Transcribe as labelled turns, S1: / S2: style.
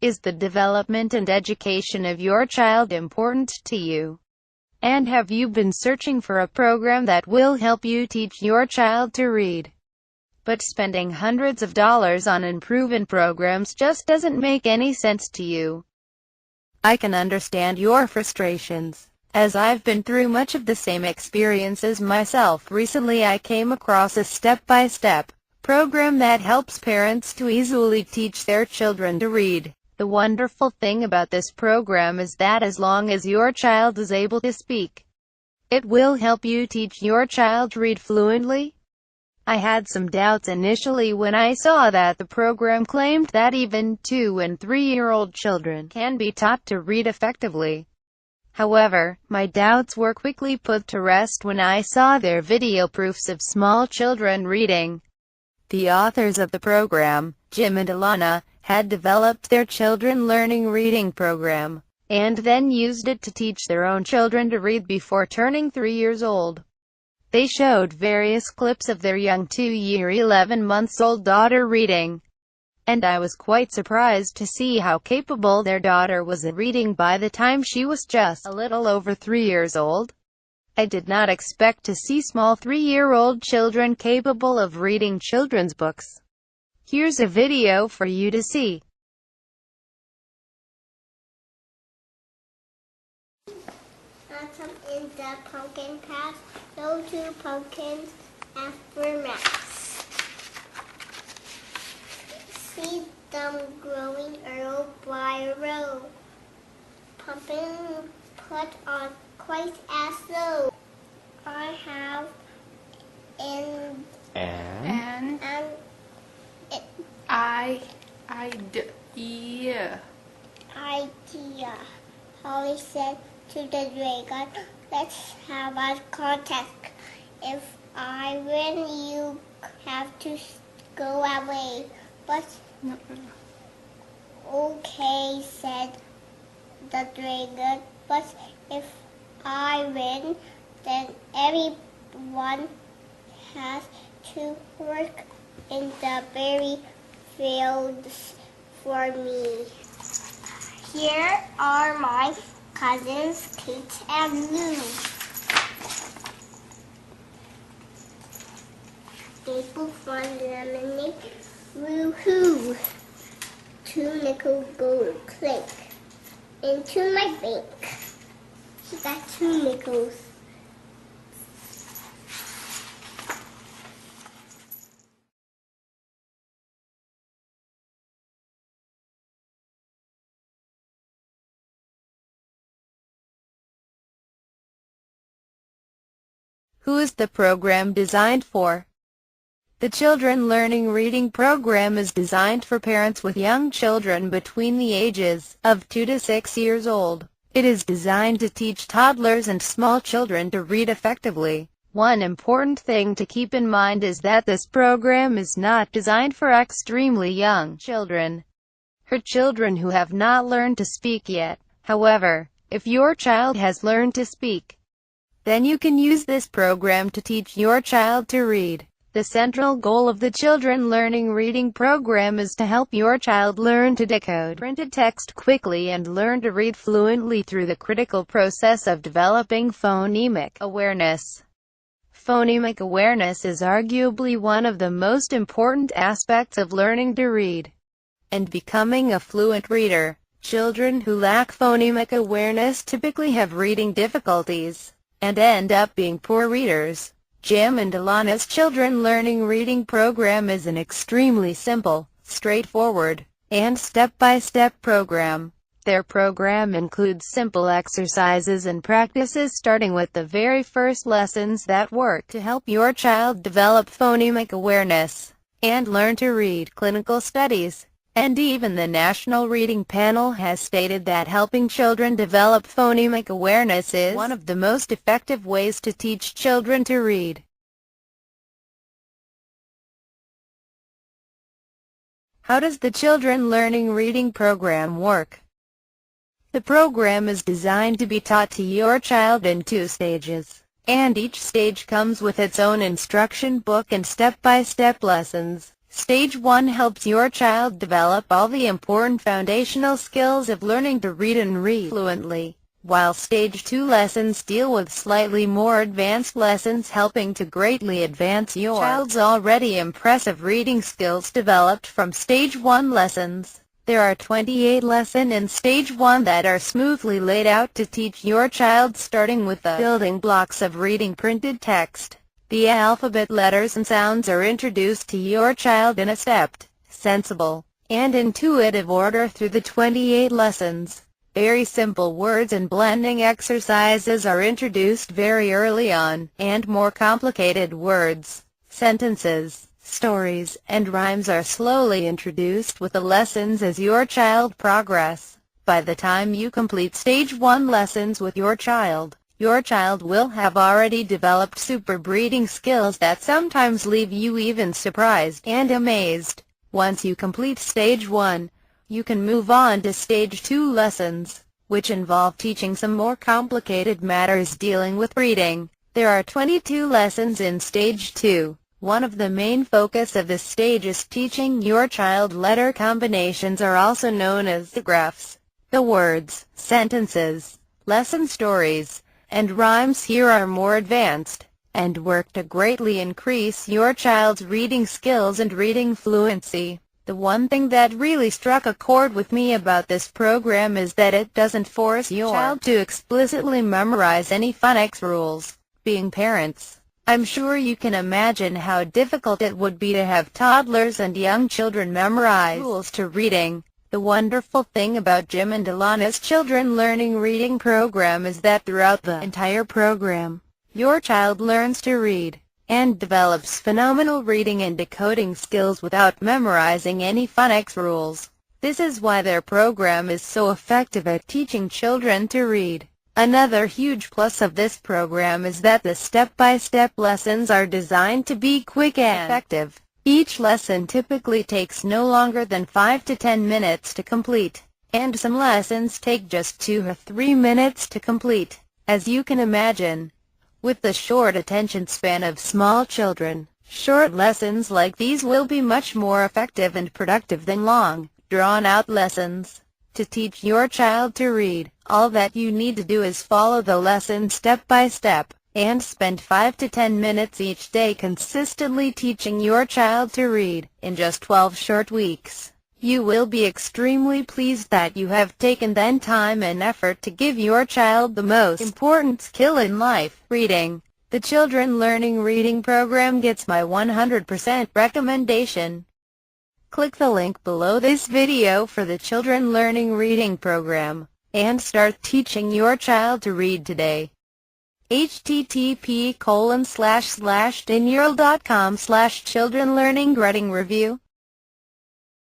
S1: Is the development and education of your child important to you? And have you been searching for a program that will help you teach your child to read? But spending hundreds of dollars on unproven programs just doesn't make any sense to you. I can understand your frustrations, as I've been through much of the same experiences myself. Recently I came across a step-by-step program that helps parents to easily teach their children to read. The wonderful thing about this program is that as long as your child is able to speak, it will help you teach your child to read fluently. I had some doubts initially when I saw that the program claimed that even 2- and 3-year-old children can be taught to read effectively. However, my doubts were quickly put to rest when I saw their video proofs of small children reading. The authors of the program, Jim and Alana, had developed their children learning reading program, and then used it to teach their own children to read before turning 3 years old. They showed various clips of their young 2-year 11-month-old daughter reading, and I was quite surprised to see how capable their daughter was at reading by the time she was just a little over 3 years old. I did not expect to see small 3-year-old children capable of reading children's books. Here's a video for you to see.
S2: In the pumpkin patch, no 2 pumpkins after max. See them growing row by row. Pumpkin put on quite as though. I have an idea. Holly said to the dragon, let's have a contest. If I win, you have to go away. But okay, said the dragon. But if I win, then everyone has to work in the berry fields for me. Here are my cousins, Kate and Lou. Maple fun lemonade, woohoo! 2 nickels go clink into my bank. She got 2 nickels.
S1: Who is the program designed for? The Children Learning Reading program is designed for parents with young children between the ages of 2 to 6 years old. It is designed to teach toddlers and small children to read effectively. One important thing to keep in mind is that this program is not designed for extremely young children, or children who have not learned to speak yet. However, if your child has learned to speak, then you can use this program to teach your child to read. The central goal of the Children Learning Reading program is to help your child learn to decode printed text quickly and learn to read fluently through the critical process of developing phonemic awareness. Phonemic awareness is arguably one of the most important aspects of learning to read and becoming a fluent reader. Children who lack phonemic awareness typically have reading difficulties and end up being poor readers. Jim and Alana's Children Learning Reading program is an extremely simple, straightforward, and step-by-step program. Their program includes simple exercises and practices starting with the very first lessons that work to help your child develop phonemic awareness and learn to read. Clinical studies and even the National Reading Panel has stated that helping children develop phonemic awareness is one of the most effective ways to teach children to read. How does the Children Learning Reading program work? The program is designed to be taught to your child in 2 stages, and each stage comes with its own instruction book and step-by-step lessons. Stage 1 helps your child develop all the important foundational skills of learning to read and read fluently, while Stage 2 lessons deal with slightly more advanced lessons helping to greatly advance your child's already impressive reading skills developed from Stage 1 lessons. There are 28 lessons in Stage 1 that are smoothly laid out to teach your child, starting with the building blocks of reading printed text. The alphabet letters and sounds are introduced to your child in a stepped, sensible, and intuitive order through the 28 lessons. Very simple words and blending exercises are introduced very early on, and more complicated words, sentences, stories, and rhymes are slowly introduced with the lessons as your child progresses. By the time you complete Stage 1 lessons with your child will have already developed superb reading skills that sometimes leave you even surprised and amazed. Once you complete Stage 1, you can move on to Stage 2 lessons, which involve teaching some more complicated matters dealing with reading. There are 22 lessons in Stage 2. One of the main focus of this stage is teaching your child letter combinations, are also known as digraphs. The words, sentences, lesson stories, and rhymes here are more advanced, and work to greatly increase your child's reading skills and reading fluency. The one thing that really struck a chord with me about this program is that it doesn't force your child to explicitly memorize any phonics rules. Being parents, I'm sure you can imagine how difficult it would be to have toddlers and young children memorize rules to reading. The wonderful thing about Jim and Alana's Children Learning Reading program is that throughout the entire program, your child learns to read and develops phenomenal reading and decoding skills without memorizing any phonics rules. This is why their program is so effective at teaching children to read. Another huge plus of this program is that the step-by-step lessons are designed to be quick and effective. Each lesson typically takes no longer than 5 to 10 minutes to complete, and some lessons take just 2 or 3 minutes to complete. As you can imagine, with the short attention span of small children, short lessons like these will be much more effective and productive than long, drawn-out lessons. To teach your child to read, all that you need to do is follow the lesson step by step, and spend 5 to 10 minutes each day consistently teaching your child to read. In just 12 short weeks, you will be extremely pleased that you have taken the time and effort to give your child the most important skill in life, reading. The Children Learning Reading program gets my 100% recommendation. Click the link below this video for the Children Learning Reading program, and start teaching your child to read today. http://10yearold.com/childrenlearninggrading review